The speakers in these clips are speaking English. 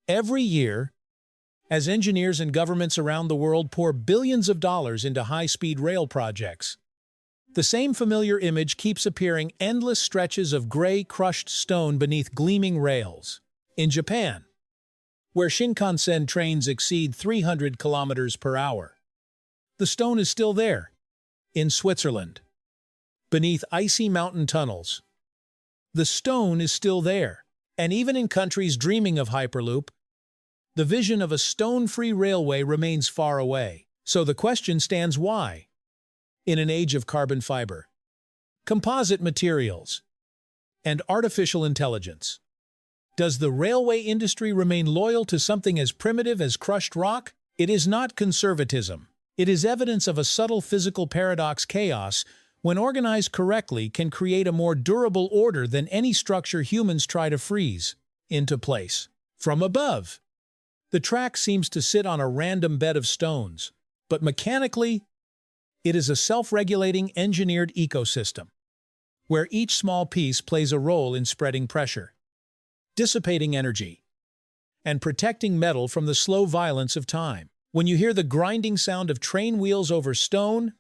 Every year, as engineers and governments around the world pour billions of dollars into high-speed rail projects, the same familiar image keeps appearing: endless stretches of gray, crushed stone beneath gleaming rails. In Japan, where Shinkansen trains exceed 300 kilometers per hour, the stone is still there. In Switzerland, beneath icy mountain tunnels, the stone is still there. And even in countries dreaming of Hyperloop, the vision of a stone-free railway remains far away. So the question stands: why? In an age of carbon fiber, composite materials, and artificial intelligence, does the railway industry remain loyal to something as primitive as crushed rock? It is not conservatism. It is evidence of a subtle physical paradox: chaos, when organized correctly, can create a more durable order than any structure humans try to freeze into place. From above, the track seems to sit on a random bed of stones, but mechanically, it is a self-regulating, engineered ecosystem, where each small piece plays a role in spreading pressure, dissipating energy, and protecting metal from the slow violence of time. When you hear the grinding sound of train wheels over stone,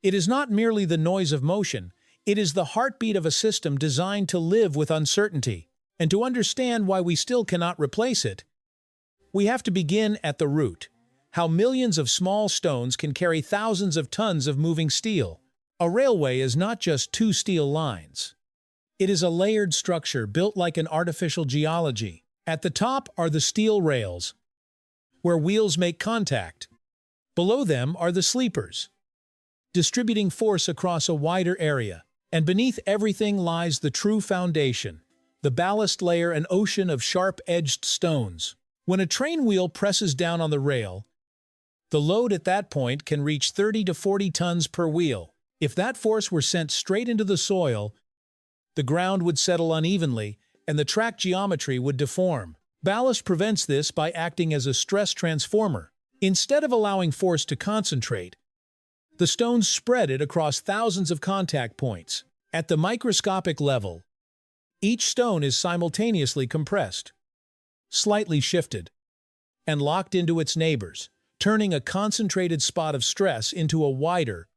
it is not merely the noise of motion, it is the heartbeat of a system designed to live with uncertainty. And to understand why we still cannot replace it, we have to begin at the root: how millions of small stones can carry thousands of tons of moving steel. A railway is not just two steel lines. It is a layered structure built like an artificial geology. At the top are the steel rails, where wheels make contact. Below them are the sleepers, distributing force across a wider area. And beneath everything lies the true foundation, the ballast layer, an ocean of sharp-edged stones. When a train wheel presses down on the rail, the load at that point can reach 30 to 40 tons per wheel. If that force were sent straight into the soil, the ground would settle unevenly, and the track geometry would deform. Ballast prevents this by acting as a stress transformer. Instead of allowing force to concentrate, the stones spread it across thousands of contact points. At the microscopic level, each stone is simultaneously compressed, slightly shifted, and locked into its neighbors, turning a concentrated spot of stress into a wider,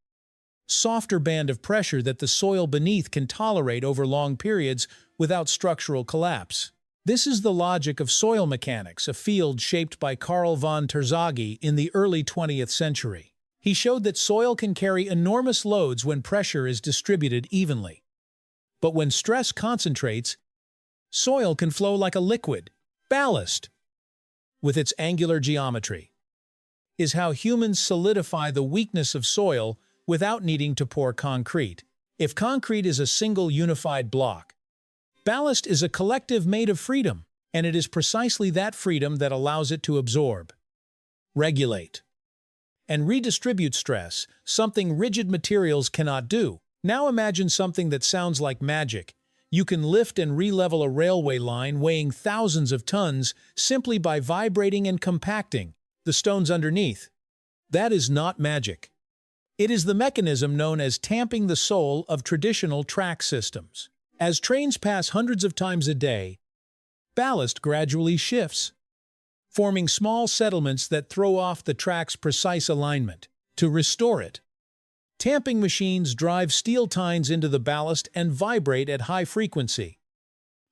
softer band of pressure that the soil beneath can tolerate over long periods without structural collapse. This is the logic of soil mechanics, a field shaped by Carl von Terzaghi in the early 20th century. He showed that soil can carry enormous loads when pressure is distributed evenly. But when stress concentrates, soil can flow like a liquid. Ballast, with its angular geometry, is how humans solidify the weakness of soil without needing to pour concrete. If concrete is a single unified block, ballast is a collective made of freedom, and it is precisely that freedom that allows it to absorb, regulate, and redistribute stress, something rigid materials cannot do. Now imagine something that sounds like magic. You can lift and re-level a railway line weighing thousands of tons simply by vibrating and compacting the stones underneath. That is not magic. It is the mechanism known as tamping the soul of traditional track systems. As trains pass hundreds of times a day, ballast gradually shifts, forming small settlements that throw off the track's precise alignment. To restore it, tamping machines drive steel tines into the ballast and vibrate at high frequency,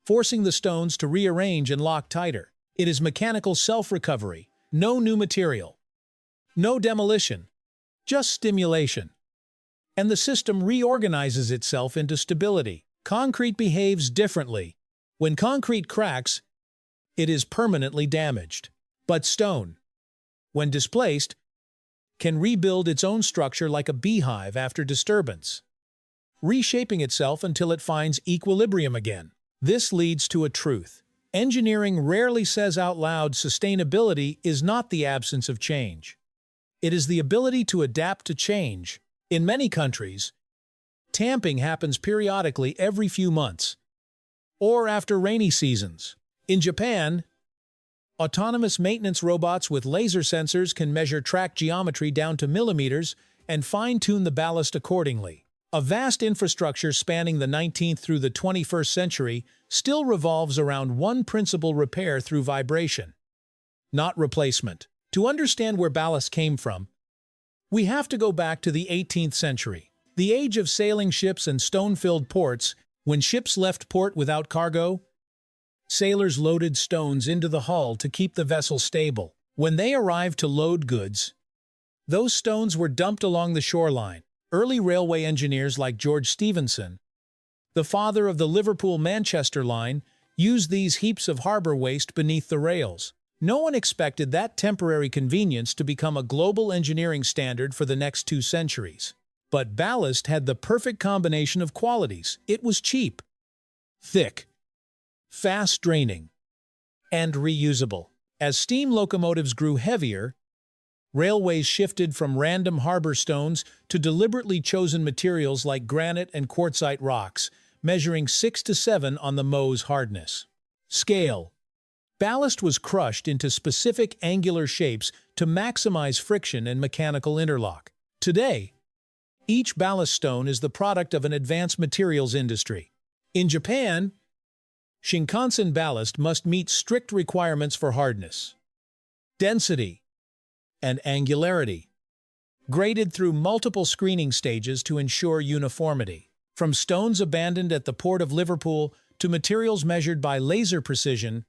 forcing the stones to rearrange and lock tighter. It is mechanical self-recovery, no new material, no demolition, just stimulation. And the system reorganizes itself into stability. Concrete behaves differently. When concrete cracks, it is permanently damaged. But stone, when displaced, can rebuild its own structure like a beehive after disturbance, reshaping itself until it finds equilibrium again. This leads to a truth. Engineering rarely says out loud sustainability is not the absence of change. It is the ability to adapt to change. In many countries, tamping happens periodically every few months, or after rainy seasons. In Japan, autonomous maintenance robots with laser sensors can measure track geometry down to millimeters and fine-tune the ballast accordingly. A vast infrastructure spanning the 19th through the 21st century still revolves around one principal: repair through vibration, not replacement. To understand where ballast came from, we have to go back to the 18th century, the age of sailing ships and stone-filled ports. When ships left port without cargo, sailors loaded stones into the hull to keep the vessel stable. When they arrived to load goods, those stones were dumped along the shoreline. Early railway engineers like George Stephenson, the father of the Liverpool-Manchester line, used these heaps of harbor waste beneath the rails. No one expected that temporary convenience to become a global engineering standard for the next 2 centuries. But ballast had the perfect combination of qualities. It was cheap, thick, fast-draining, and reusable. As steam locomotives grew heavier, railways shifted from random harbor stones to deliberately chosen materials like granite and quartzite rocks, measuring 6 to 7 on the Mohs hardness. Scale. Ballast was crushed into specific angular shapes to maximize friction and mechanical interlock. Today, each ballast stone is the product of an advanced materials industry. In Japan, Shinkansen ballast must meet strict requirements for hardness, density, and angularity, graded through multiple screening stages to ensure uniformity. From stones abandoned at the port of Liverpool to materials measured by laser precision,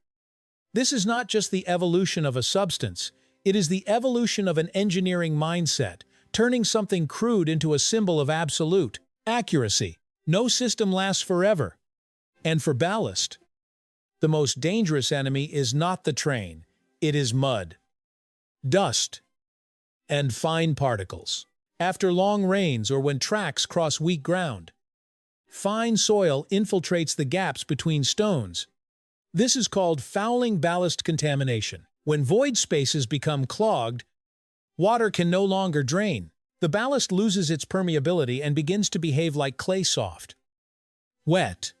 this is not just the evolution of a substance, it is the evolution of an engineering mindset, turning something crude into a symbol of absolute accuracy. No system lasts forever. And for ballast, the most dangerous enemy is not the train, it is mud, dust, and fine particles. After long rains or when tracks cross weak ground, fine soil infiltrates the gaps between stones. This is called fouling ballast contamination. When void spaces become clogged, water can no longer drain. The ballast loses its permeability and begins to behave like clay, soft, wet,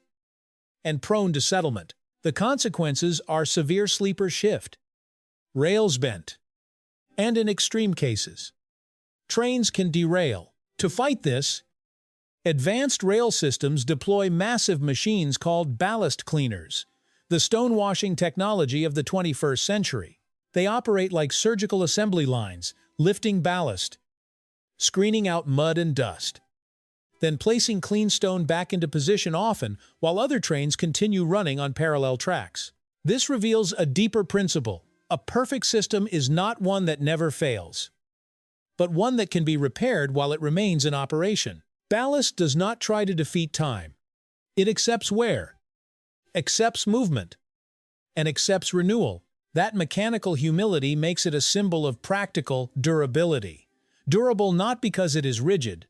and prone to settlement. The consequences are severe sleeper shift, rails bent, and in extreme cases, trains can derail. To fight this, advanced rail systems deploy massive machines called ballast cleaners, the stone-washing technology of the 21st century. They operate like surgical assembly lines, lifting ballast, screening out mud and dust, then placing clean stone back into position, often while other trains continue running on parallel tracks. This reveals a deeper principle. A perfect system is not one that never fails, but one that can be repaired while it remains in operation. Ballast does not try to defeat time. It accepts wear, accepts movement, and accepts renewal. That mechanical humility makes it a symbol of practical durability. Durable not because it is rigid,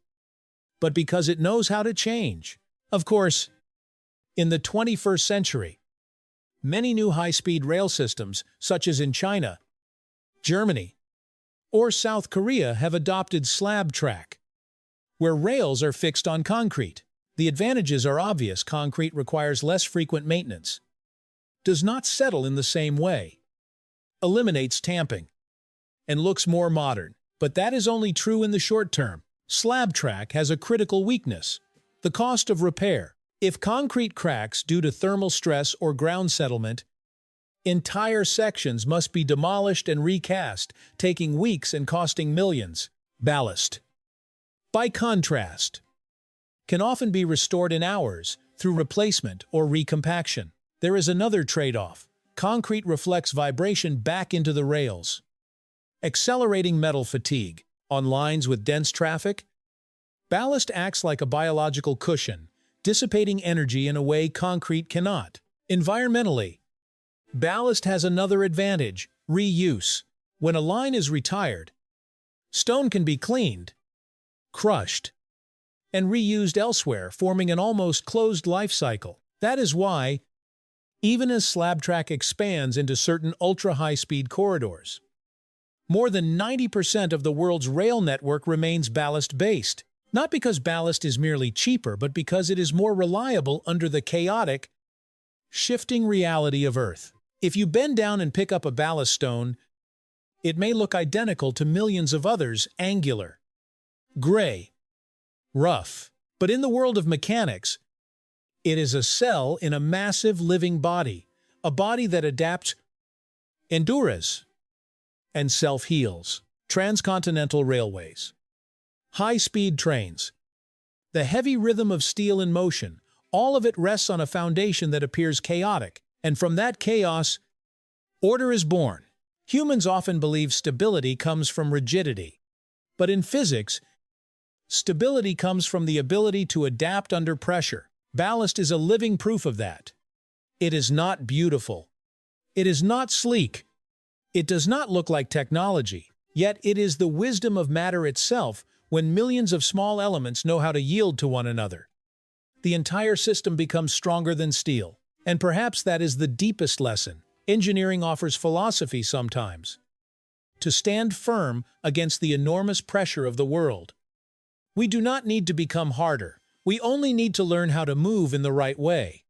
but because it knows how to change. Of course, in the 21st century, many new high-speed rail systems, such as in China, Germany, or South Korea, have adopted slab track, where rails are fixed on concrete. The advantages are obvious. Concrete requires less frequent maintenance, does not settle in the same way, eliminates tamping, and looks more modern. But that is only true in the short term. Slab track has a critical weakness: the cost of repair. If concrete cracks due to thermal stress or ground settlement, entire sections must be demolished and recast, taking weeks and costing millions. Ballast, by contrast, can often be restored in hours through replacement or recompaction. There is another trade-off. Concrete reflects vibration back into the rails, accelerating metal fatigue. On lines with dense traffic, ballast acts like a biological cushion, dissipating energy in a way concrete cannot. Environmentally, ballast has another advantage: reuse. When a line is retired, stone can be cleaned, crushed, and reused elsewhere, forming an almost closed life cycle. That is why, even as slab track expands into certain ultra-high-speed corridors, more than 90% of the world's rail network remains ballast-based. Not because ballast is merely cheaper, but because it is more reliable under the chaotic, shifting reality of Earth. If you bend down and pick up a ballast stone, it may look identical to millions of others: angular, gray, rough. But in the world of mechanics, it is a cell in a massive living body, a body that adapts, endures, and self-heals. Transcontinental railways. High-speed trains. The heavy rhythm of steel in motion, all of it rests on a foundation that appears chaotic, and from that chaos, order is born. Humans often believe stability comes from rigidity. But in physics, stability comes from the ability to adapt under pressure. Ballast is a living proof of that. It is not beautiful. It is not sleek. It does not look like technology. Yet it is the wisdom of matter itself when millions of small elements know how to yield to one another. The entire system becomes stronger than steel. And perhaps that is the deepest lesson engineering offers philosophy sometimes. To stand firm against the enormous pressure of the world. We do not need to become harder. We only need to learn how to move in the right way.